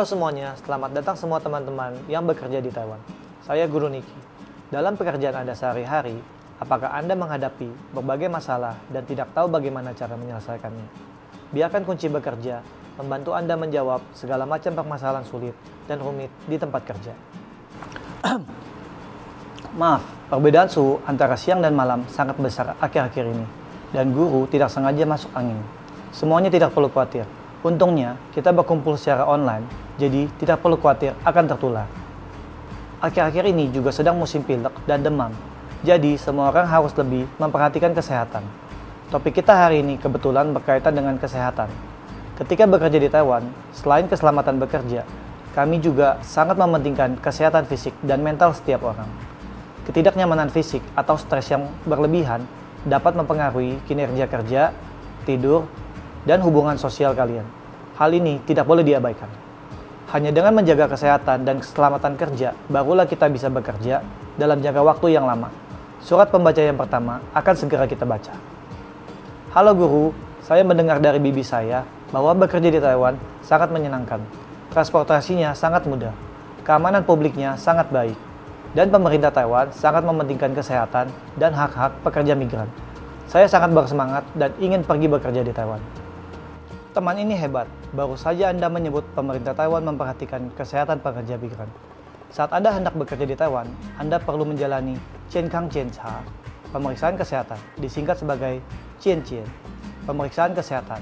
Halo semuanya, selamat datang semua teman-teman yang bekerja di Taiwan. Saya Guru Niki. Dalam pekerjaan Anda sehari-hari, apakah Anda menghadapi berbagai masalah dan tidak tahu bagaimana cara menyelesaikannya? Biarkan kunci bekerja membantu Anda menjawab segala macam permasalahan sulit dan rumit di tempat kerja. Maaf, perbedaan suhu antara siang dan malam sangat besar akhir-akhir ini, dan guru tidak sengaja masuk angin. Semuanya tidak perlu khawatir. Untungnya, kita berkumpul secara online, jadi tidak perlu khawatir akan tertular. Akhir-akhir ini juga sedang musim pilek dan demam, jadi semua orang harus lebih memperhatikan kesehatan. Topik kita hari ini kebetulan berkaitan dengan kesehatan. Ketika bekerja di Taiwan, selain keselamatan bekerja, kami juga sangat mementingkan kesehatan fisik dan mental setiap orang. Ketidaknyamanan fisik atau stres yang berlebihan dapat mempengaruhi kinerja kerja, tidur, dan hubungan sosial kalian. Hal ini tidak boleh diabaikan. Hanya dengan menjaga kesehatan dan keselamatan kerja, barulah kita bisa bekerja dalam jangka waktu yang lama. Surat pembaca yang pertama akan segera kita baca. Halo guru, saya mendengar dari bibi saya bahwa bekerja di Taiwan sangat menyenangkan. Transportasinya sangat mudah, keamanan publiknya sangat baik, dan pemerintah Taiwan sangat mementingkan kesehatan dan hak-hak pekerja migran. Saya sangat bersemangat dan ingin pergi bekerja di Taiwan. Teman ini hebat, baru saja Anda menyebut pemerintah Taiwan memperhatikan kesehatan pekerja migran. Saat Anda hendak bekerja di Taiwan, Anda perlu menjalani Jiankang Jiancha, pemeriksaan kesehatan, disingkat sebagai Jianjian, pemeriksaan kesehatan.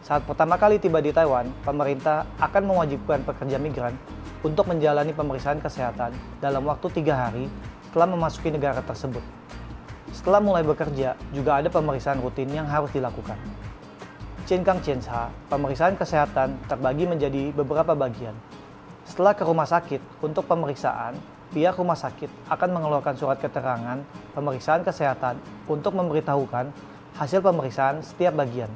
Saat pertama kali tiba di Taiwan, pemerintah akan mewajibkan pekerja migran untuk menjalani pemeriksaan kesehatan dalam waktu 3 hari setelah memasuki negara tersebut. Setelah mulai bekerja, juga ada pemeriksaan rutin yang harus dilakukan. Jiankang Jiancha, pemeriksaan kesehatan terbagi menjadi beberapa bagian. Setelah ke rumah sakit untuk pemeriksaan, pihak rumah sakit akan mengeluarkan surat keterangan pemeriksaan kesehatan untuk memberitahukan hasil pemeriksaan setiap bagian.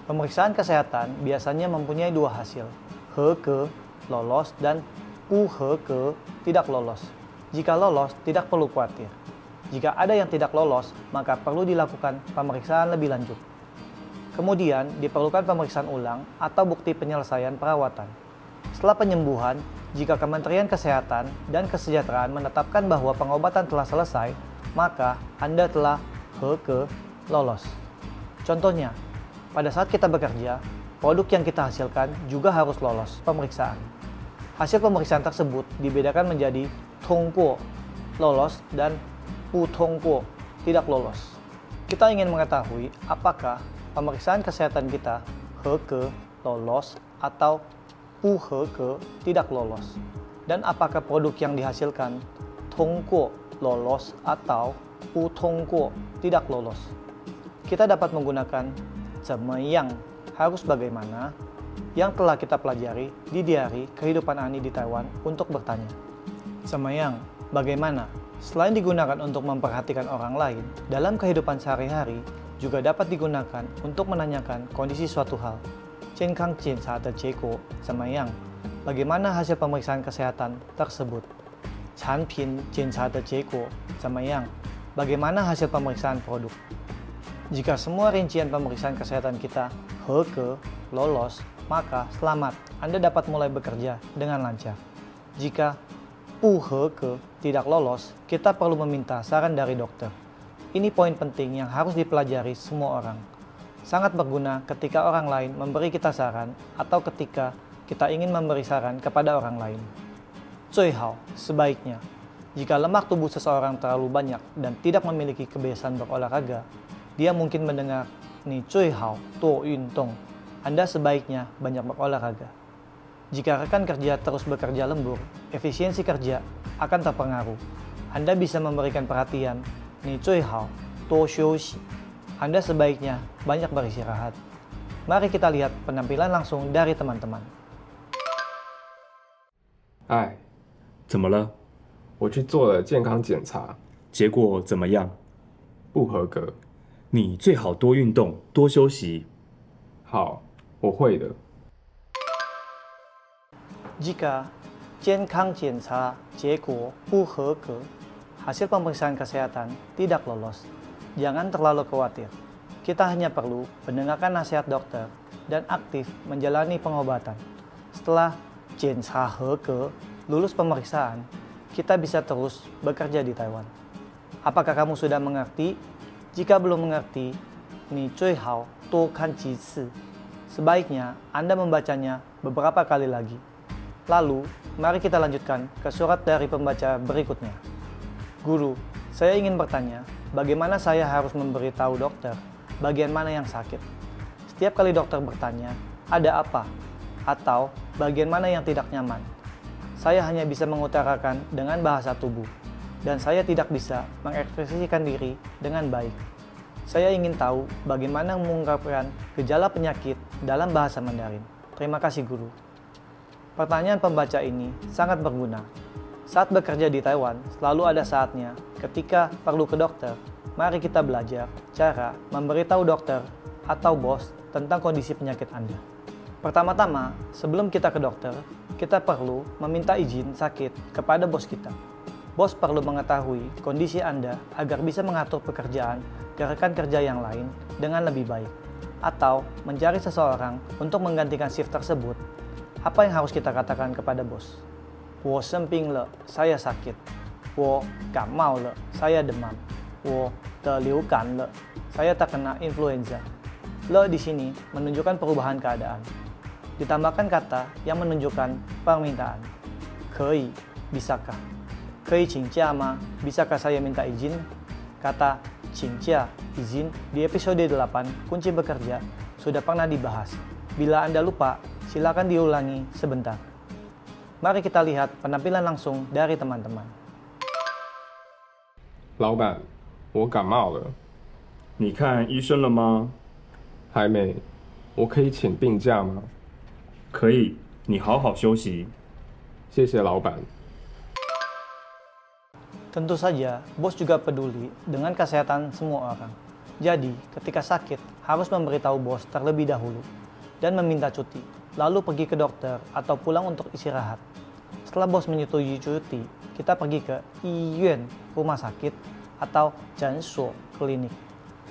Pemeriksaan kesehatan biasanya mempunyai 2 hasil, He-ke, lolos, dan Pu-he-ke, tidak lolos. Jika lolos, tidak perlu khawatir. Jika ada yang tidak lolos, maka perlu dilakukan pemeriksaan lebih lanjut. Kemudian, diperlukan pemeriksaan ulang atau bukti penyelesaian perawatan. Setelah penyembuhan, jika Kementerian Kesehatan dan Kesejahteraan menetapkan bahwa pengobatan telah selesai, maka Anda telah He-ke, lolos. Contohnya, pada saat kita bekerja, produk yang kita hasilkan juga harus lolos pemeriksaan. Hasil pemeriksaan tersebut dibedakan menjadi Tongguo, lolos, dan Pu Tongguo, tidak lolos. Kita ingin mengetahui apakah pemeriksaan kesehatan kita He-ke, lolos, atau Pu-he-ke, tidak lolos. Dan apakah produk yang dihasilkan Tongguo, lolos, atau Pu Tongguo, tidak lolos. Kita dapat menggunakan Zemmeyang, harus bagaimana, yang telah kita pelajari di diari kehidupan Ani di Taiwan untuk bertanya. Zemmeyang, bagaimana? Selain digunakan untuk memperhatikan orang lain, dalam kehidupan sehari-hari juga dapat digunakan untuk menanyakan kondisi suatu hal. Jiankang Jiancha de Jiegu Zemmeyang, bagaimana hasil pemeriksaan kesehatan tersebut? Chanpin Jiancha de Jiegu Zemmeyang, bagaimana hasil pemeriksaan produk? Jika semua rincian pemeriksaan kesehatan kita He-ke, lolos, maka selamat, Anda dapat mulai bekerja dengan lancar. Jika Pu-he-ke tidak lolos, kita perlu meminta saran dari dokter. Ini poin penting yang harus dipelajari semua orang. Sangat berguna ketika orang lain memberi kita saran atau ketika kita ingin memberi saran kepada orang lain. 最好, sebaiknya, jika lemak tubuh seseorang terlalu banyak dan tidak memiliki kebiasaan berolahraga, dia mungkin mendengar ni 最好多运动. Anda sebaiknya banyak berolahraga. Jika rekan kerja terus bekerja lembur, efisiensi kerja akan terpengaruh. Anda bisa memberikan perhatian, ni 最好多休息. Anda sebaiknya banyak beristirahat. Mari kita lihat penampilan langsung dari teman-teman. 哎，怎么了？我去做了健康检查，结果怎么样？不合格。你最好多运动，多休息。好，我会的。 Jika Jiankang Jiancha Jiegu Pu-he-ke, hasil pemeriksaan kesehatan tidak lolos, jangan terlalu khawatir. Kita hanya perlu mendengarkan nasihat dokter dan aktif menjalani pengobatan. Setelah 检查合格, lulus pemeriksaan, kita bisa terus bekerja di Taiwan. Apakah kamu sudah mengerti? Jika belum mengerti, ni 最好多看几次. Sebaiknya Anda membacanya beberapa kali lagi. Lalu, mari kita lanjutkan ke surat dari pembaca berikutnya. Guru, saya ingin bertanya, bagaimana saya harus memberitahu dokter bagian mana yang sakit? Setiap kali dokter bertanya, ada apa? Atau bagian mana yang tidak nyaman? Saya hanya bisa mengutarakan dengan bahasa tubuh, dan saya tidak bisa mengekspresikan diri dengan baik. Saya ingin tahu bagaimana mengungkapkan gejala penyakit dalam bahasa Mandarin. Terima kasih, Guru. Pertanyaan pembaca ini sangat berguna. Saat bekerja di Taiwan, selalu ada saatnya ketika perlu ke dokter. Mari kita belajar cara memberitahu dokter atau bos tentang kondisi penyakit Anda. Pertama-tama, sebelum kita ke dokter, kita perlu meminta izin sakit kepada bos kita. Bos perlu mengetahui kondisi Anda agar bisa mengatur pekerjaan ke rekan kerja yang lain dengan lebih baik, atau mencari seseorang untuk menggantikan shift tersebut. Apa yang harus kita katakan kepada bos? 我生病了, saya sakit. 我感冒了, saya demam. 我得流感了, saya terkena influenza. Le di sini menunjukkan perubahan keadaan. Ditambahkan kata yang menunjukkan permintaan. 可以, bisakah? 可以请假吗? Bisakah saya minta izin? Kata 请假, izin, di episode 8, kunci bekerja, sudah pernah dibahas. Bila Anda lupa, silakan diulangi sebentar. Mari kita lihat penampilan langsung dari teman-teman. 老板，我感冒了，你看医生了吗？还没，我可以请病假吗？可以，你好好休息。谢谢老板。 Tentu saja, bos juga peduli dengan kesehatan semua orang. Jadi, ketika sakit, harus memberitahu bos terlebih dahulu dan meminta cuti, lalu pergi ke dokter atau pulang untuk istirahat. Setelah bos menyetujui cuti, kita pergi ke iyuan, rumah sakit, atau jansuo, klinik.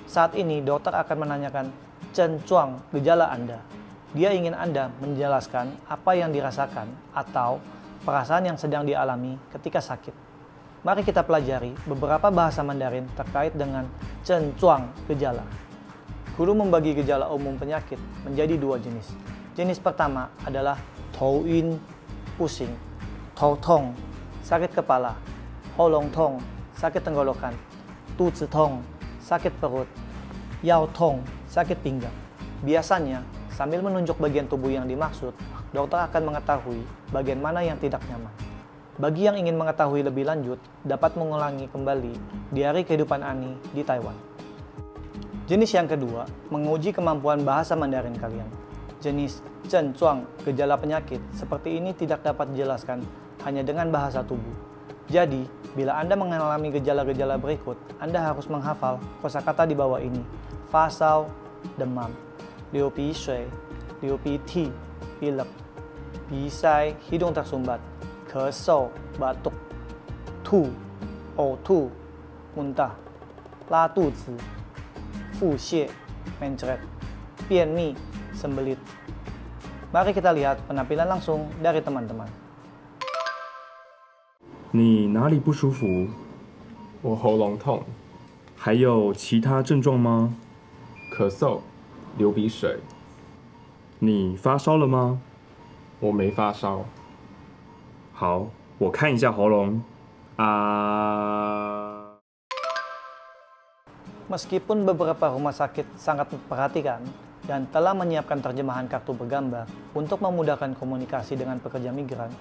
Saat ini, dokter akan menanyakan cencuang, gejala Anda. Dia ingin Anda menjelaskan apa yang dirasakan atau perasaan yang sedang dialami ketika sakit. Mari kita pelajari beberapa bahasa Mandarin terkait dengan cencuang, gejala. Guru membagi gejala umum penyakit menjadi dua jenis. Jenis pertama adalah touyin, pusing, toutong, sakit kepala, holong tong, sakit tenggorokan, tuzi tong, sakit perut, yao tong, sakit pinggang. Biasanya, sambil menunjuk bagian tubuh yang dimaksud, dokter akan mengetahui bagian mana yang tidak nyaman. Bagi yang ingin mengetahui lebih lanjut, dapat mengulangi kembali diari kehidupan Ani di Taiwan. Jenis yang kedua, menguji kemampuan bahasa Mandarin kalian. Jenis cencuang, gejala penyakit, seperti ini tidak dapat dijelaskan hanya dengan bahasa tubuh. Jadi, bila Anda mengalami gejala-gejala berikut, Anda harus menghafal kosakata di bawah ini. Fasau, demam. Liu pi shui, liu pi ti, pilek. Pisai, hidung tersumbat. Kesau, batuk. Tu, tu, muntah. La tuzi, fu xie, mencret. Pian mi, sembelit. Mari kita lihat penampilan langsung dari teman-teman. 你哪里不舒服？我喉咙痛，还有其他症状吗？咳嗽，流鼻水。你发烧了吗？我没发烧。好，我看一下喉咙。啊。 Meskipun beberapa rumah sakit sangat memperhatikan dan telah menyiapkan terjemahan kartu bergambar untuk memudahkan komunikasi dengan pekerja migran,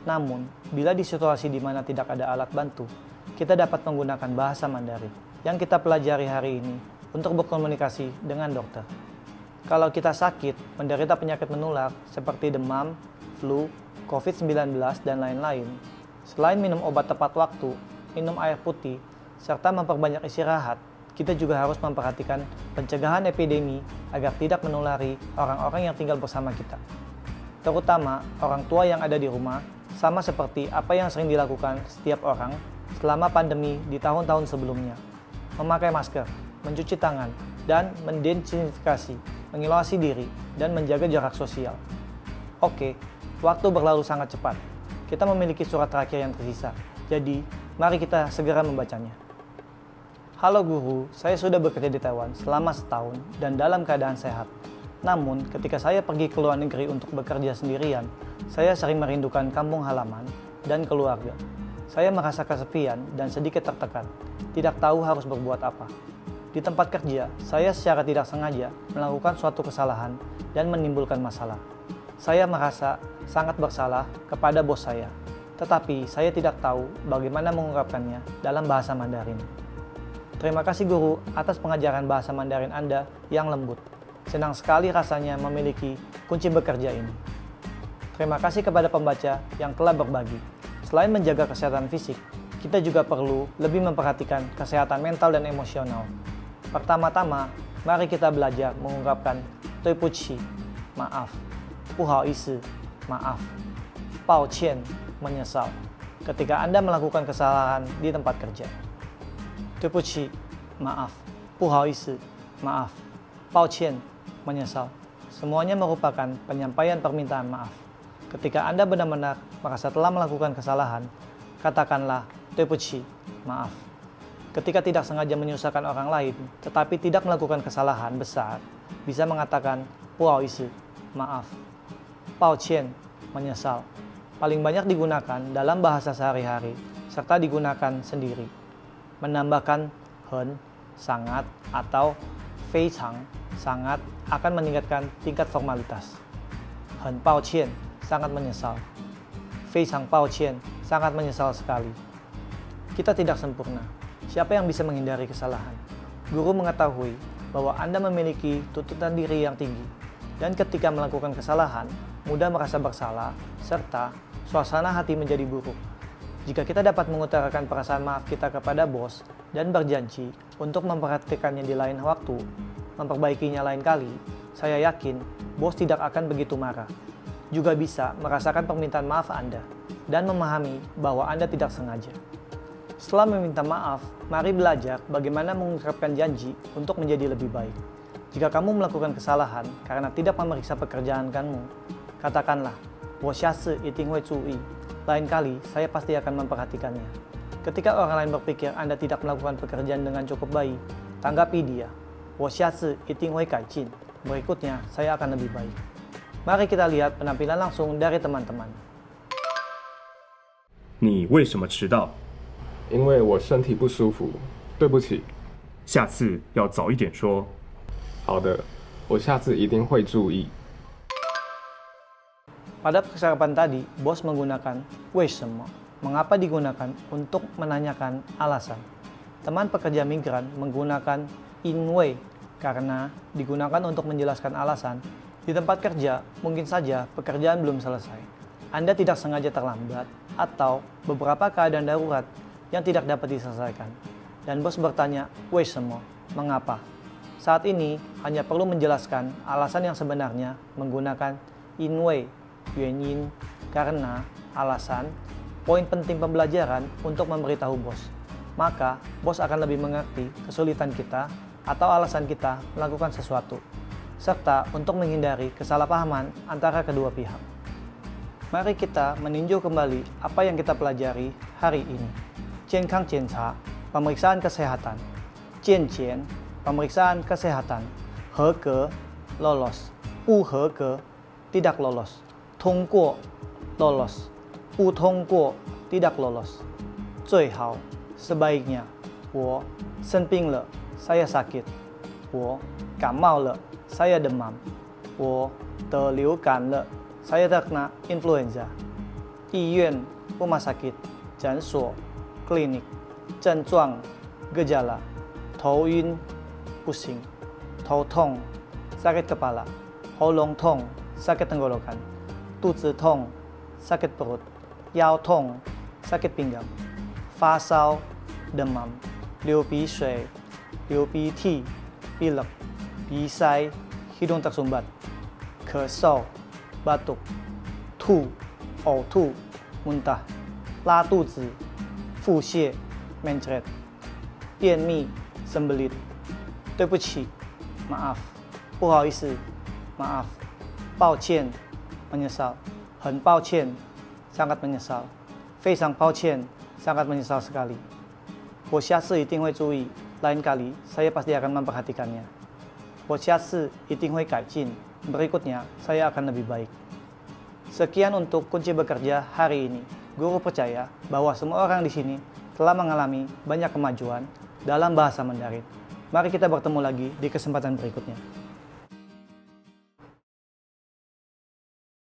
namun bila di situasi di mana tidak ada alat bantu, kita dapat menggunakan bahasa Mandarin yang kita pelajari hari ini untuk berkomunikasi dengan dokter. Kalau kita sakit, menderita penyakit menular seperti demam, flu, COVID-19, dan lain-lain, selain minum obat tepat waktu, minum air putih, serta memperbanyak istirahat, kita juga harus memperhatikan pencegahan epidemi agar tidak menulari orang-orang yang tinggal bersama kita. Terutama orang tua yang ada di rumah, sama seperti apa yang sering dilakukan setiap orang selama pandemi di tahun-tahun sebelumnya. Memakai masker, mencuci tangan, dan mendesinfeksi, mengisolasi diri, dan menjaga jarak sosial. Oke, waktu berlalu sangat cepat. Kita memiliki surat terakhir yang tersisa. Jadi, mari kita segera membacanya. Halo guru, saya sudah bekerja di Taiwan selama setahun dan dalam keadaan sehat. Namun, ketika saya pergi ke luar negeri untuk bekerja sendirian, saya sering merindukan kampung halaman dan keluarga. Saya merasa kesepian dan sedikit tertekan, tidak tahu harus berbuat apa. Di tempat kerja, saya secara tidak sengaja melakukan suatu kesalahan dan menimbulkan masalah. Saya merasa sangat bersalah kepada bos saya, tetapi saya tidak tahu bagaimana mengungkapkannya dalam bahasa Mandarin. Terima kasih guru atas pengajaran bahasa Mandarin Anda yang lembut. Senang sekali rasanya memiliki kunci bekerja ini. Terima kasih kepada pembaca yang telah berbagi. Selain menjaga kesehatan fisik, kita juga perlu lebih memperhatikan kesehatan mental dan emosional. Pertama-tama, mari kita belajar mengungkapkan "对不起", maaf, "不好意思", maaf, "抱歉", menyesal, ketika Anda melakukan kesalahan di tempat kerja. "对不起", maaf, "不好意思", maaf, "抱歉", menyesal. Semuanya merupakan penyampaian permintaan maaf. Ketika Anda benar-benar merasa telah melakukan kesalahan, katakanlah "对不起", maaf. Ketika tidak sengaja menyusahkan orang lain, tetapi tidak melakukan kesalahan besar, bisa mengatakan "不好意思", maaf. 抱歉, menyesal. Paling banyak digunakan dalam bahasa sehari-hari, serta digunakan sendiri. Menambahkan "很", sangat, atau 非常, sangat, akan meningkatkan tingkat formalitas. 很抱歉, sangat menyesal. 非常抱歉, sangat menyesal sekali. Kita tidak sempurna. Siapa yang bisa menghindari kesalahan? Guru mengetahui bahwa Anda memiliki tuntutan diri yang tinggi, dan ketika melakukan kesalahan, mudah merasa bersalah, serta suasana hati menjadi buruk. Jika kita dapat mengutarakan perasaan maaf kita kepada bos dan berjanji untuk memperhatikannya di lain waktu, memperbaikinya lain kali, saya yakin bos tidak akan begitu marah. Juga bisa merasakan permintaan maaf Anda dan memahami bahwa Anda tidak sengaja. Setelah meminta maaf, mari belajar bagaimana mengungkapkan janji untuk menjadi lebih baik. Jika kamu melakukan kesalahan karena tidak memeriksa pekerjaan kamu, katakanlah, 我下次一定会注意. Lain kali, saya pasti akan memperhatikannya. Ketika orang lain berpikir Anda tidak melakukan pekerjaan dengan cukup baik, tanggapi dia, 我下次一定会改进. Berikutnya, saya akan lebih baik. Mari kita lihat penampilan langsung dari teman-teman. 你为什么迟到？因为我身体不舒服，对不起。下次要早一点说。好的，我下次一定会注意。 Pada percakapan tadi, bos menggunakan 为什么, mengapa digunakan untuk menanyakan alasan. Teman pekerja migran menggunakan 因为, karena digunakan untuk menjelaskan alasan. Di tempat kerja, mungkin saja pekerjaan belum selesai. Anda tidak sengaja terlambat, atau beberapa keadaan darurat yang tidak dapat diselesaikan. Dan bos bertanya 为什么, mengapa. Saat ini, hanya perlu menjelaskan alasan yang sebenarnya menggunakan 因为 原因, karena, alasan, poin penting pembelajaran untuk memberitahu bos. Maka, bos akan lebih mengerti kesulitan kita atau alasan kita melakukan sesuatu, serta untuk menghindari kesalahpahaman antara kedua pihak. Mari kita meninjau kembali apa yang kita pelajari hari ini. 健康检查, pemeriksaan kesehatan. 健检, pemeriksaan kesehatan. 合格, lolos. 不合格, tidak lolos. 通过 lolos, 不通过 tidak lolos. 最好 sebaiknya. 我生病了 saya sakit. 我感冒了 saya demam. 我得流感了 saya terkena influenza. 医院 rumah sakit, 诊所 klinik. 症状 gejala. 头晕 pusing. 头痛 sakit kepala. 喉咙痛 sakit tenggorokan. 肚子痛 sakit perut. 腰痛 sakit pinggang. 发烧 demam. 流鼻水 流鼻涕 pilek. 鼻塞 hidung tersumbat. 咳嗽 batuk. 吐 呕吐 muntah. 拉肚子 腹泻 mencret. 便秘 sembelit. 对不起 maaf. 不好意思 maaf. 抱歉 menyesal. 很抱歉, sangat menyesal. 非常抱歉, sangat menyesal sekali. 我下次一定会注意, lain kali saya pasti akan memperhatikannya. 我下次一定会改进, berikutnya saya akan lebih baik. Sekian untuk kunci bekerja hari ini. Guru percaya bahwa semua orang di sini telah mengalami banyak kemajuan dalam bahasa Mandarin. Mari kita bertemu lagi di kesempatan berikutnya.